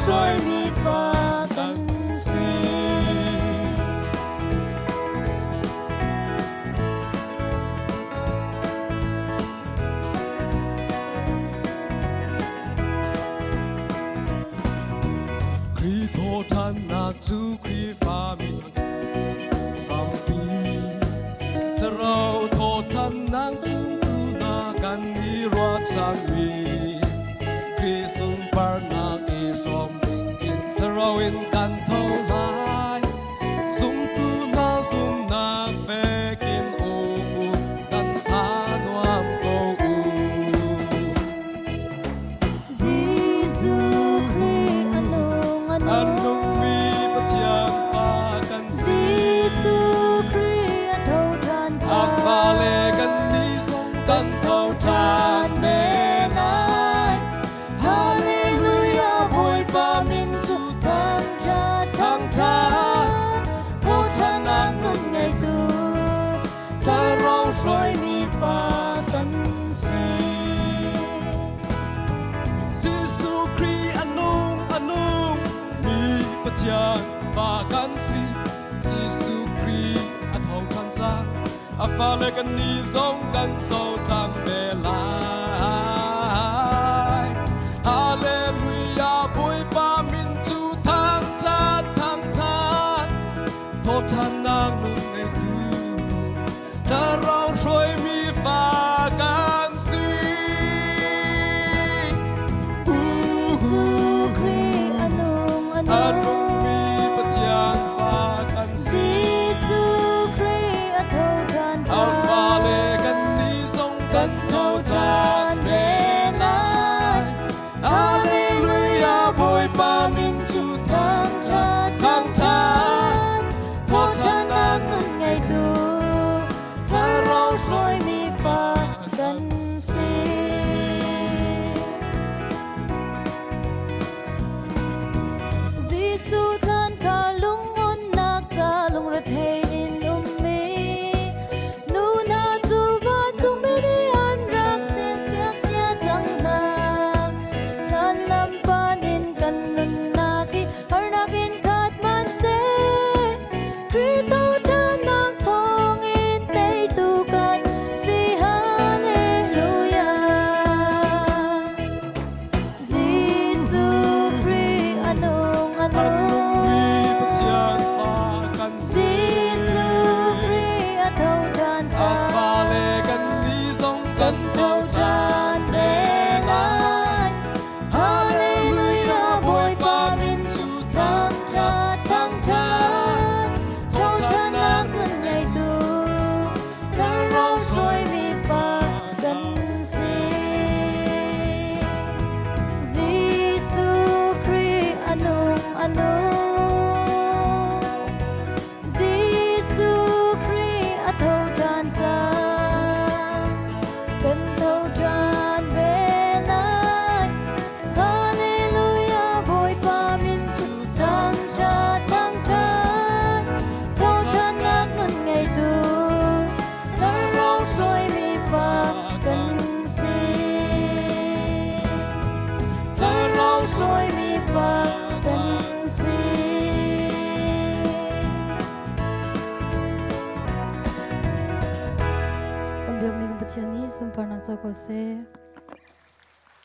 ช่วยมีฟ้ากันสิครีโททันนาจูครีฟ้ามิฟังปีถ้าเราโททันนางจูดูนากันมีรักสังวีครีสุนปานาเอสอมดิงอินถ้าเราเห็นกันเท่าไรสุมตูนาสุมนาเฟกินโอบูกันทานวามโกอูGiêsu Christ anongมีปะเทียนฟ้ากันสิ Giêsu Christ thâu tràn อาฟา xa เลกันนี้ทรงกันเท่าทานเมลายฮาเลลูยาบวยปามินจุทั้งทานโทษนางนุ่นไงตูถ้าเราช่วยมีฟ้ากันสิซิสุครีอนุงมีปะเทียนฟ้ากันสิซิสุครีอเท่าทันซาอาฟาเลกันนี้ทรงกันเท่าทางเวลาฮาเลลูยาบวยปามินจูทั้งทานโทษทานนางนุ่นไงดูถ้าเราช่วยมีฟ้ากันสิ Giêsu Christ anong มีปะเทียนฟ้ากันสิ Giêsu Christ thâu tràn อา xa ฟาเลกันนี้ทรงกันเท่าทาน sumparna choko se